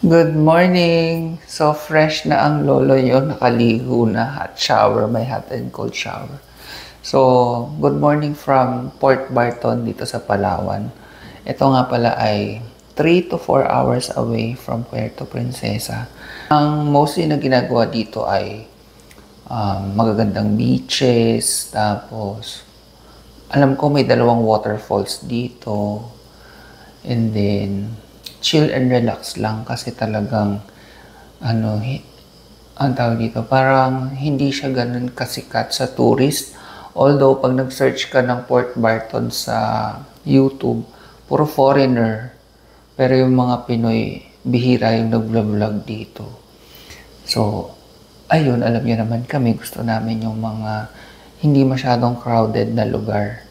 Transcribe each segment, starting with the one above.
Good morning! So fresh na ang lolo yun, nakaligo na, hot shower, may hot and cold shower. So, good morning from Port Barton dito sa Palawan. Ito nga pala ay 3 to 4 hours away from Puerto Princesa. Ang mostly na ginagawa dito ay magagandang beaches, tapos alam ko may dalawang waterfalls dito. And then, chill and relax lang kasi talagang ang tawag dito, parang hindi siya ganun kasikat sa tourist. Although, pag nag-search ka ng Port Barton sa YouTube, puro foreigner. Pero yung mga Pinoy, bihira yung nag-vlog dito. So, ayun, alam niyo naman kami, gusto namin yung mga hindi masyadong crowded na lugar.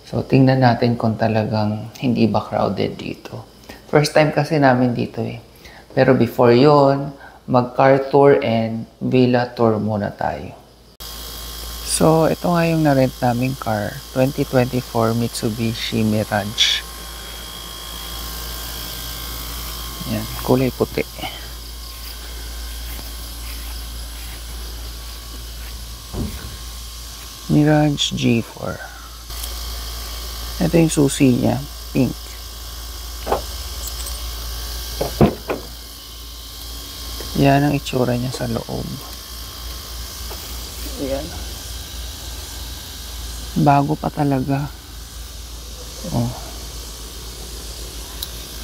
So, tingnan natin kung talagang hindi ba crowded dito. First time kasi namin dito eh. Pero before yon, mag-car tour and villa tour muna tayo. So, ito nga yung na-rent naming car. 2024 Mitsubishi Mirage. Yan, kulay puti. Mirage G4. Ito yung susi niya, pink. Yan ang itsura niya sa loob. Yan. Bago pa talaga. Oh.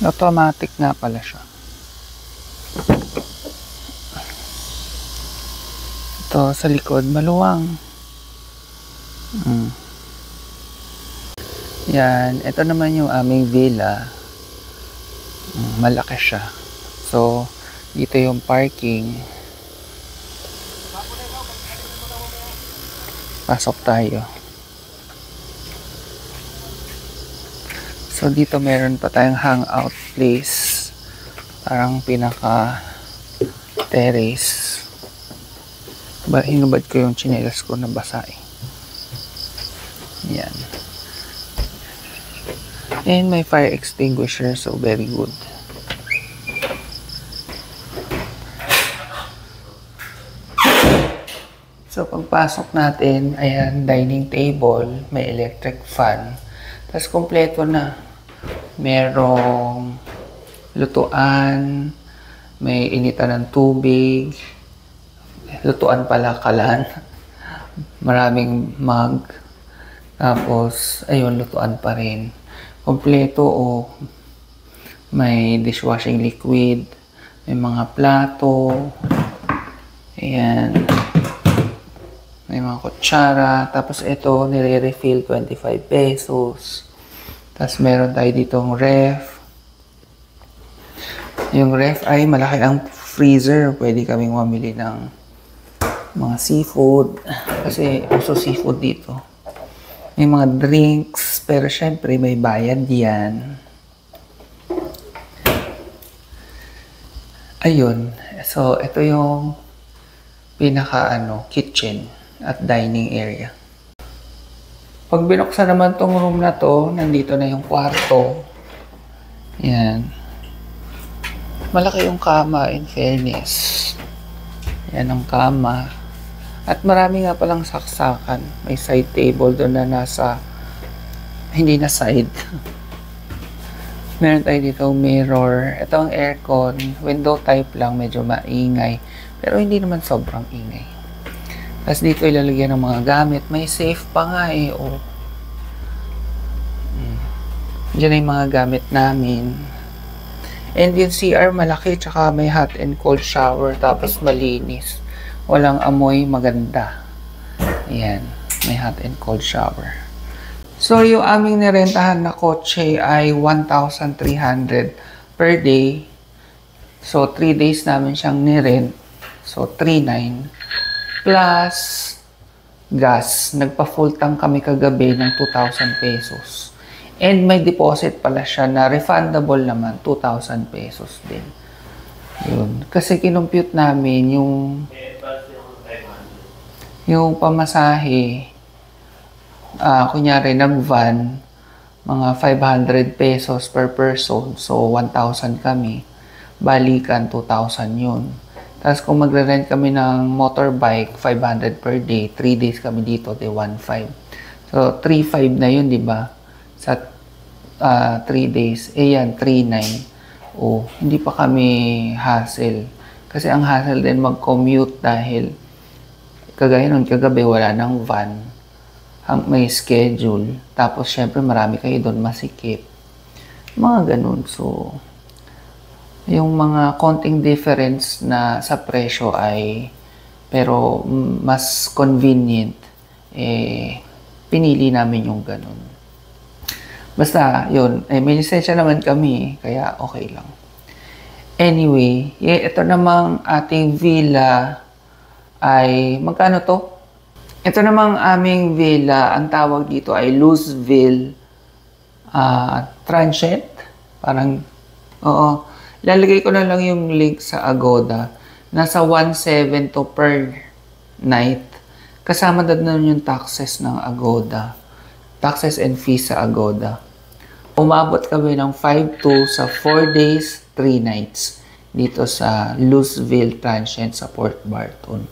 Automatic nga pala siya. Ito sa likod, maluwang. Yan, ito naman yung aming villa. Malaki siya. So, dito yung parking. Pasok tayo. So, dito meron pa tayong hangout place. Parang pinaka terrace. Hinubad ko yung tsinelas ko na basa eh. Yan. And may fire extinguisher, so very good. So, pagpasok natin, ayan, dining table, may electric fan. Tapos, kompleto na. Merong lutuan, may initan ng tubig, lutuan pala, kalan, maraming mug, tapos, ayun, lutuan pa rin. Kompleto o may dishwashing liquid, may mga plato, ayan, may mga kutsara, tapos ito, nire-refill 25 pesos. Tapos meron tayo ditong ref. Yung ref ay malaki ang freezer. Pwede kaming mamili ng mga seafood. Kasi uso seafood dito. May mga drinks, pero syempre may bayad yan. Ayun. So, ito yung pinaka kitchen at dining area. Pag binuksan naman tong room na to, nandito na yung kwarto. Yan. Malaki yung kama, in fairness. Yan ang kama. At marami nga palang saksakan. May side table doon na nasa, hindi na side. Meron tayo dito mirror. Ito ang aircon. Window type lang, medyo maingay. Pero hindi naman sobrang ingay. Tapos dito ilalagyan ng mga gamit. May safe pa nga eh. Oh. Diyan na yung mga gamit namin. And yung CR malaki. Tsaka may hot and cold shower. Tapos malinis. Walang amoy, maganda. Ayan. May hot and cold shower. So yung aming nirentahan na kotse ay 1,300 per day. So 3 days namin siyang nirent. So 3,900. Plus, gas. Nagpa-full tank kami kagabi ng 2,000 pesos. And may deposit pala siya na refundable naman, 2,000 pesos din. Yun. Kasi kinumpute namin yung pamasahe. Kunyari, nag-van, mga 500 pesos per person. So, 1,000 kami. balikan 2,000 yun. Tapos kung magre-rent kami ng motorbike, 500 per day, 3 days kami dito, di 1,500. So, 3,500 na yun, di ba? Sa 3 days. Eh yan, 3,900. Oh, hindi pa kami hassle. Kasi ang hassle din mag-commute dahil kagaya nun, kagabi wala ng van. May schedule. Tapos, syempre, marami kayo doon masikip. Mga ganun. So, yung mga konting difference na sa presyo ay pero mas convenient, pinili namin yung ganun. Basta, yun. May lisensya naman kami, kaya okay lang. Anyway, ito namang ating villa ay, magkano to? Ito namang aming villa, ang tawag dito ay Louisville Transient. Parang, oo. Lalagay ko na lang yung link sa Agoda. Nasa 1,700 to per night. Kasama na yung taxes ng Agoda. Taxes and fees sa Agoda. Umabot kami ng 5,200 sa 4 days, 3 nights. Dito sa Louisville Transient sa Port Barton.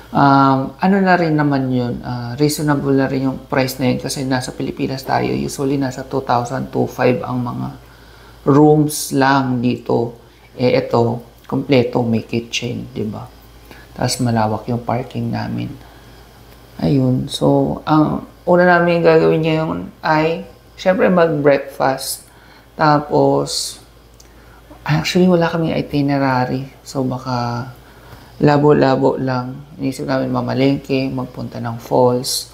Ano na rin naman yun, reasonable na rin yung price na yun kasi nasa Pilipinas tayo, usually nasa 2,000 to 5 ang mga rooms lang dito. Ito, kompleto, may kitchen, di ba? Tapos malawak yung parking namin. Ayun, so, ang una namin gagawin ngayon ay, syempre mag-breakfast. Tapos, actually, wala kami itinerary. So, baka labo-labo lang. Inisip namin mamalengke, magpunta ng falls,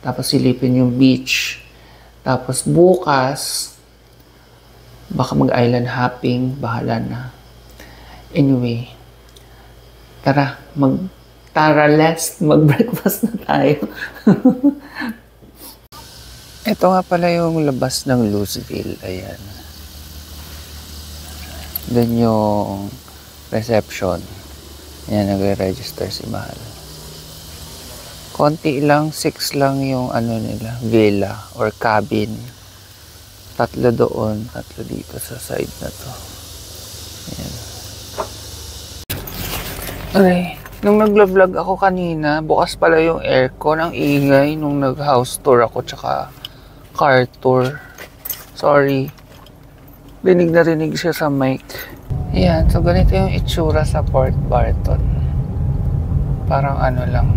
tapos silipin yung beach. Tapos bukas, baka mag-island hopping, bahala na. Anyway, tara, mag-breakfast na tayo. Ito nga pala yung labas ng Louisville, ayan. Doon yung reception. Yan, nagre-register si Mahal. Konti lang, 6 lang yung ano nila, villa or cabin. 3 doon, 3 dito sa side na to. Yan. Okay, nung nag-vlog ako kanina, bukas pala yung aircon. Ang ingay nung nag-house tour ako tsaka car tour. Sorry. Rinig na rinig siya sa mic. Ayan, so ganito yung itsura sa Port Barton. Parang ano lang,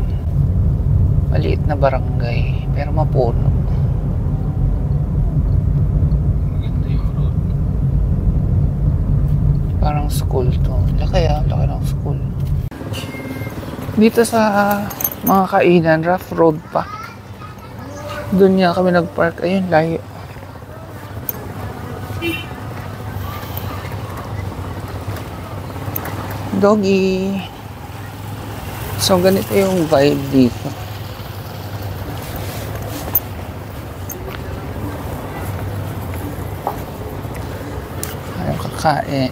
maliit na barangay, pero mapuno. Maganda yung road. Parang school to. Laki ng school. Dito sa mga kainan, rough road pa. Doon nga kami nag-park. Ayun, layo. Doggy. So, ganito yung vibe dito. Ayaw kakain.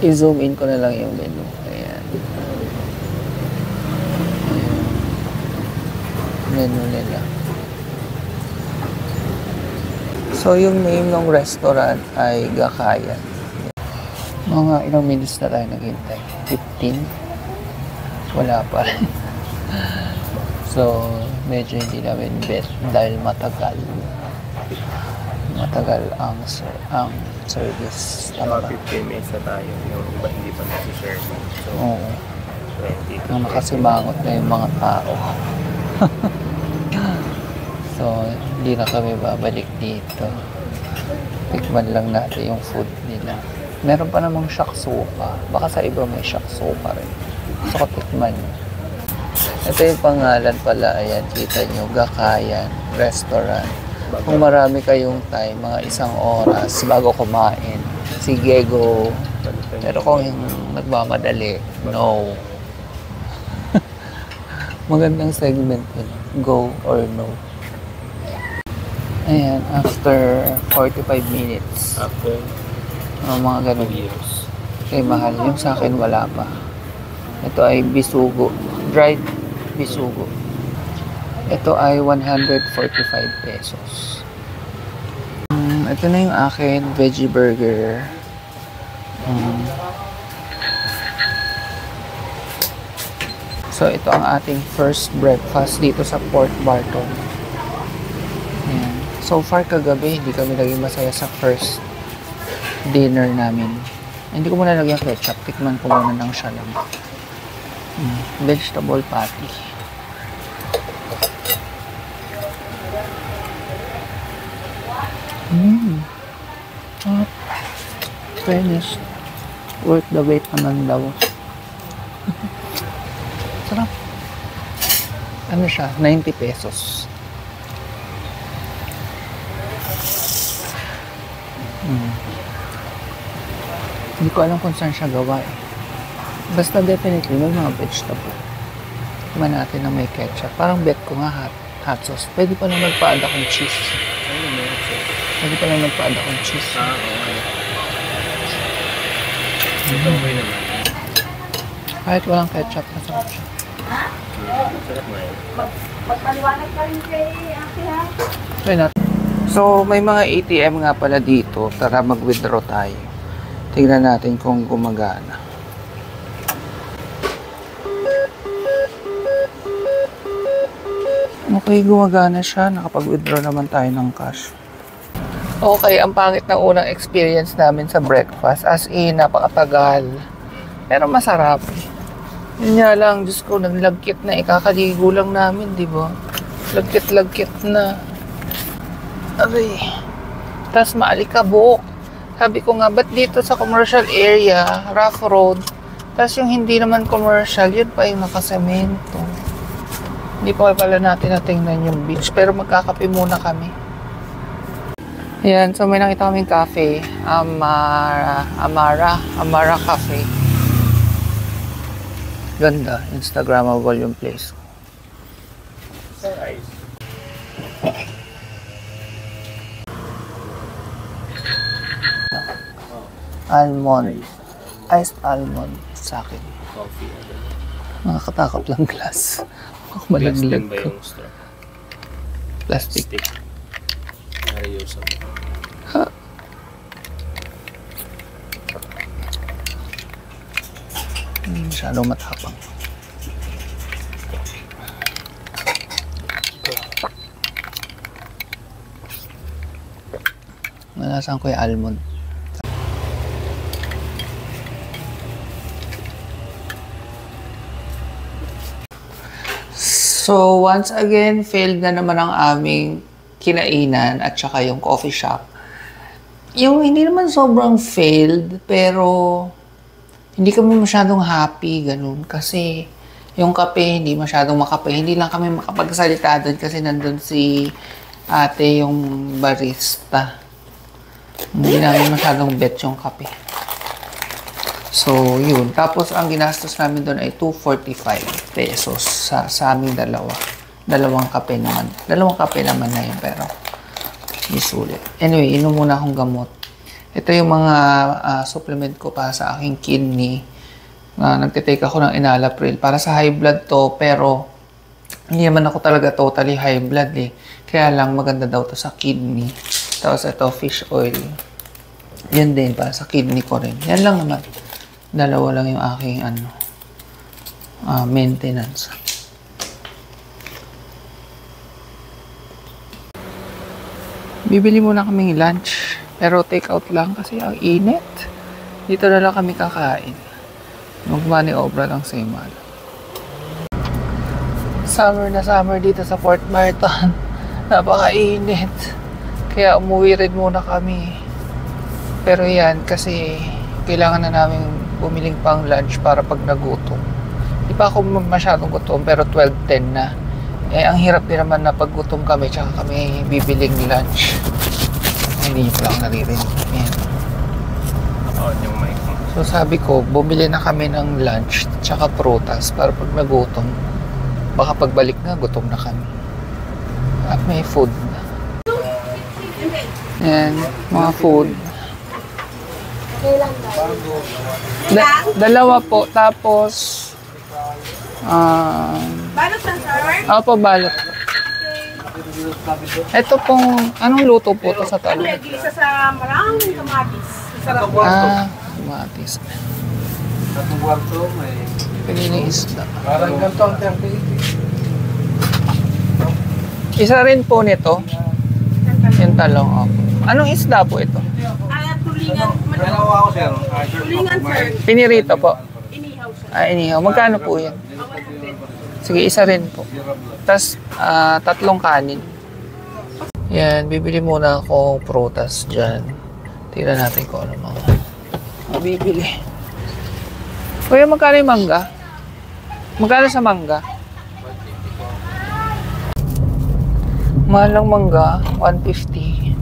I-zoom in ko na lang yung menu. Ayan. Menu nila. So, yung name ng restaurant ay Gakayan. Mga ilang minutes na tayo naghintay? 15? Wala pa. So, medyo hindi namin bet dahil matagal. Matagal ang service. Mga 15 minutes na tayo. Yung iba hindi pa nasi-serve. So, oo. 20. Nakasimangot na yung mga tao. So, hindi na kami babalik dito. Tikman lang natin yung food nila. Meron pa namang shakshuka. Baka sa iba may shakshuka rin. Gusto ko tikman. Ito yung pangalan pala. Ayan, kita nyo. Gakayan Restaurant. Kung marami kayong time, mga 1 oras bago kumain, sige, go. Pero kung yung nagmamadali, no. Magandang segment yun. Go or no. Ayan, after 45 minutes. After Mga ganun. 2 years. Okay, mahal. Yung sa akin, wala pa. Ito ay bisugo. Dried bisugo. Ito ay 145 pesos. Ito na yung akin, veggie burger. So, ito ang ating first breakfast dito sa Port Barton. Ayan. So far, kagabi, hindi kami naging masaya sa first dinner namin. Hindi ko muna lagyan ketchup. Tikman ko muna ng siya lang. Vegetable patty. Fairness. Worth the wait naman daw. Sarap. Ano siya? 90 pesos. Hindi ko alam kung saan siya gawa eh. Basta definitely may mga vegetable. Tingnan natin na may ketchup. Parang bet ko nga hot sauce. Pwede pa na magpa-add akong cheese. Pwede pa na magpa-add akong cheese. Ito okay naman. Kahit walang ketchup, masarap siya. Sarap nga yun. Magpaliwanag ka rin kay ate ha. Try natin. So, may mga ATM nga pala dito. Tara mag-withdraw tayo. Tingnan natin kung gumagana. Okay, gumagana siya. Nakapag-withdraw naman tayo ng cash. Okay, ang pangit ng unang experience namin sa breakfast. As in, napakatagal. Pero masarap. Yun nga lang, Diyos ko, naglagkit na. Ikakaligo lang namin, di ba? Lagkit-lagkit na. Aray. Tapos maalikabok. Sabi ko nga, ba't dito sa commercial area, rough road, tapos yung hindi naman commercial, yun pa yung nakasemento. Hindi pa pala natin natingnan yung beach, pero magkakape muna kami. Ayan, so may nakita kaming cafe. Amara Cafe. Ganda, Instagrammable yung place. Nice. Almond. Iced almond sa akin. Coffee. Nakakatakot lang glass. Plastic Malaglag ba ko. yung straw? Plastic. Stick. Reusable. Masyadong matapang. Nalasan ko yung almond. So, once again, failed na naman ang aming kinainan at saka yung coffee shop. Yung hindi naman sobrang failed, pero hindi kami masyadong happy, ganun. Kasi yung kape, hindi masyadong makape. Hindi lang kami makapagsalita doon kasi nandun si ate yung barista. Hindi namin masyadong bet yung kape. So, yun. Tapos, ang ginastos namin doon ay 245 pesos sa aming dalawa. Dalawang kape naman. Dalawang kape naman na yun, pero di sulit. Anyway, inom muna akong gamot. Ito yung mga supplement ko para sa aking kidney. Nagtitake ako ng enalapril. Para sa high blood to, pero hindi naman ako talaga totally high blood eh. Kaya lang maganda daw to sa kidney. Tapos ito, fish oil. Yan din, para sa kidney ko rin. Yan lang naman. Dalawa lang yung aking maintenance. Bibili muna kaming lunch. Pero take out lang kasi ang init. Dito na lang kami kakain. Mag-money obra lang sa imal. Summer na summer dito sa Port Barton. Napakainit. Kaya umuwi rin muna kami. Pero yan, kasi kailangan na namin bumiling pang lunch para pag nagutom. Di pa ako masyadong gutom, pero 12:10 na. Eh, ang hirap din naman na pag gutom kami, tsaka kami bibiling lunch. Hindi niyo pala ako naririnig. Ayan. Yung mic mo. So sabi ko, bumili na kami ng lunch, tsaka prutas, para pag nagutom, baka pagbalik na, gutom na kami. At may food na. Ayan, mga food. Dalawa po, tapos Balot na, sir? opo, balot. Ito pong, anong luto po ito sa talong? May gisa sa maraming kamatis. Sarap. Kamatis. Tatong kwarto, may... Pinili isda. Parang ganito ang 30. Isa rin po nito, yung talong. Oh. Anong isda po ito? Tulingan. Dalawa ako, sir. Tulingan, sir. Pinirito po. Inihaw, sir. Inihaw. Magkano po yan? Sige, isa rin po. Tapos, 3 kanin. Yan, bibili muna ako prutas dyan. Tingnan natin kung ano mga bibili. Kuya, magkano yung mangga? Magkano sa mangga? Mahal ng mangga, 150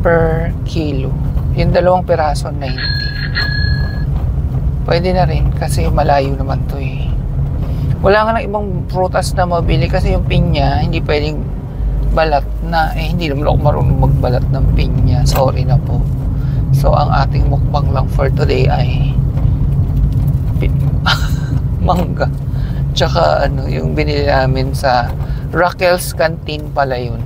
per kilo. Yung 2 piraso, 90. Pwede na rin kasi malayo naman to eh. Wala nga ng ibang prutas na mabili kasi yung pinya, hindi pwedeng balat na. Hindi naman ako marunong magbalat ng pinya. Sorry na po. So, ang ating mukbang lang for today ay mangga. Tsaka yung binili namin sa Raquel's Canteen pala yun.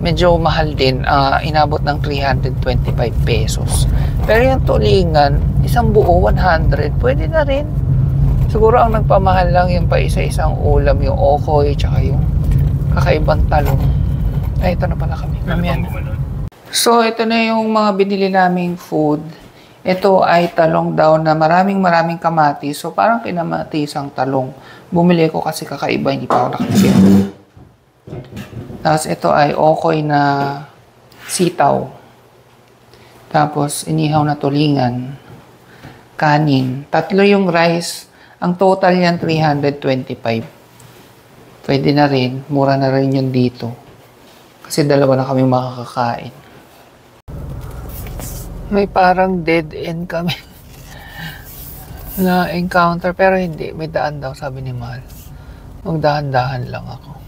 Medyo mahal din. Inabot ng 325 pesos. Pero yung tulingan, isang buo, 100. Pwede na rin. Siguro ang nagpamahal lang yung pa isa-isang ulam, yung okoy, tsaka yung kakaibang talong. Ay, ito na pala kami. Mamaya na. So, ito na yung mga binili naming food. Ito ay talong daw na maraming kamatis. So, parang kinamatis ang talong. Bumili ko kasi kakaiba, hindi pa ako nakakasya. Tapos, ito ay okoy na sitaw. Tapos, inihaw na tulingan. Kanin. 3 yung rice. Ang total yan, 325. Pwede na rin. Mura na rin yun dito. Kasi 2 na kami makakakain. May parang dead end kami na encounter. Pero hindi. May daan daw, sabi ni Mahal. Magdahan-dahan lang ako.